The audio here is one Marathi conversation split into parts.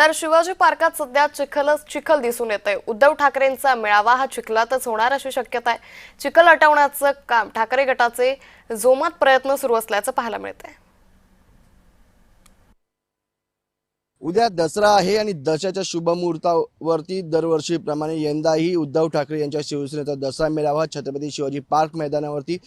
तर शिवाजी पार्कात सध्या चिखल दिसून येतंय। उद्धव ठाकरेंचा मेळावा हा चिखलातच होणार अशी शक्यता आहे। चिखल हटवण्याचं काम ठाकरे गटाचे जोमात प्रयत्न सुरू असल्याचं पाहायला मिळतंय। उद्या दसरा आहे आणि दसऱ्याच्या शुभमुहूर्तावरती दरवर्षीप्रमाणे यंदाही उद्धव ठाकरे यांच्या शिवसेनेचा दसरा मेळावा छत्रपती शिवाजी पार्क मैदानावरती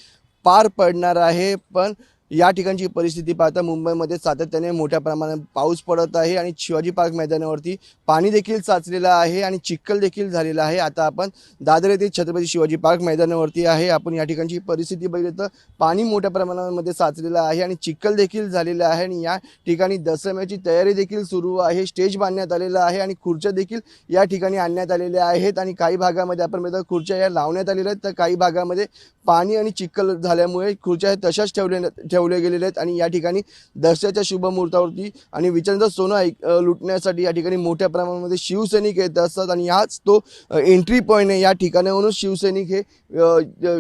पार पडणार आहे। पण या ठिकाणची परिस्थिती पाहता मुंबईमध्ये सातत्याने मोठ्या प्रमाणात पाऊस पडत आहे आणि शिवाजी पार्क मैदानावरती पाणी देखील साचलेलं आहे आणि चिखल देखील झालेला आहे। आता आपण दादर येथील छत्रपती शिवाजी पार्क मैदानावरती आहे। आपण या ठिकाणची परिस्थिती बघितली तर पाणी मोठ्या प्रमाणामध्ये साचलेलं आहे आणि चिखल देखील झालेला आहे आणि या ठिकाणी दसऱ्याची तयारी देखील सुरू आहे। स्टेज बांधण्यात आलेला आहे आणि खुर्च्या देखील या ठिकाणी आणण्यात आलेल्या आहेत आणि काही भागामध्ये आपण बघितलं खुर्च्या या लावण्यात आलेल्या आहेत, तर काही भागामध्ये पाणी आणि चिखल झाल्यामुळे खुर्च्या तशाच ठेवले गेलेले आहेत। आणि या ठिकाणी दसऱ्याच्या शुभमुहूर्तावरती आणि विचारांचं सोनं लुटण्यासाठी या ठिकाणी मोठ्या प्रमाणामध्ये शिवसैनिक येत असतात आणि हाच तो एंट्री पॉईंट आहे। या ठिकाणावरून शिवसैनिक हे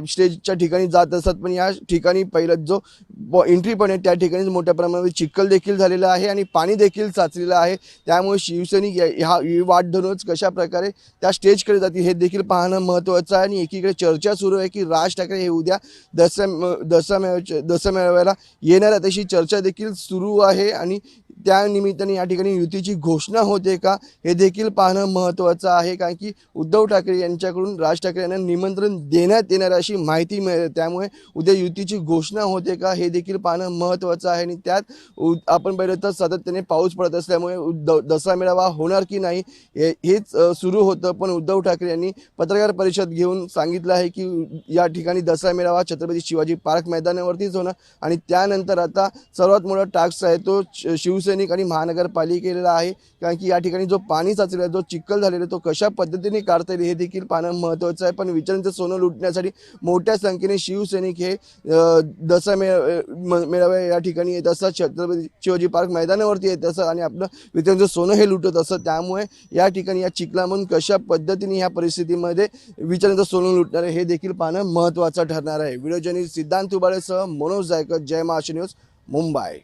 स्टेजच्या ठिकाणी जात असतात, पण या ठिकाणी पहिला जो एंट्री पॉईंट आहे त्या ठिकाणी मोठ्या प्रमाणामध्ये चिखल देखील झालेला आहे आणि पाणी देखील साचलेलं आहे। त्यामुळे शिवसैनिक ही वाट धरूनच कशा प्रकारे त्या स्टेजकडे जातील हे देखील पाहणं महत्त्वाचं आहे। आणि एकीकडे चर्चा सुरू आहे की राज ठाकरे हे उद्या दसरा मेळाव्याला येणार आहेत अशी चर्चा देखील सुरू आहे आणि त्या निमित्ताने या ठिकाणी युतीची घोषणा होते का हे देखील पाहणं महत्त्वाचं आहे, कारण की उद्धव ठाकरे यांच्याकडून राज ठाकरे यांना निमंत्रण देण्यात येणार अशी माहिती मिळते। त्यामुळे उद्या युतीची घोषणा होते का हे देखील पाहणं महत्त्वाचं आहे। आणि त्यात आपण पाहिलं तर सातत्याने पाऊस पडत असल्यामुळे दसरा मेळावा होणार की नाही हेच सुरू होतं। पण उद्धव ठाकरे यांनी पत्रकार परिषद घेऊन सांगितलं आहे की या ठिकाणी दसरा मेळावा छत्रपती शिवाजी पार्क मैदानावरतीच होणार आणि त्यानंतर आता सर्वात मोठा टास्क आहे तो शिवसैनिक आणि महानगरपालिकेला आहे, कारण की या ठिकाणी जो पाणी साचलेला जो चिखल झालेला तो कशा पद्धतीने काढता येईल हे देखील पाहणं महत्त्वाचं आहे। पण विचारांचं सोनं लुटण्यासाठी मोठ्या संख्येने शिवसैनिक हे दसरा मेळाव्या या ठिकाणी येत असतात, छत्रपती शिवाजी पार्क मैदानावरती येत असतात आणि आपलं विचारांचं सोनं हे लुटत असतं। त्यामुळे या ठिकाणी या चिखलामधून कशा पद्धतीने ह्या परिस्थितीमध्ये विचारांचं सोनं लुटणार आहे हे देखील पाहणं महत्त्वाचं ठरणार आहे। व्हिडिओ जर्नलिस्ट सिद्धांत तुबाळेसह मनोज जायकर, जय महाराष्ट्र न्यूज, मुंबई।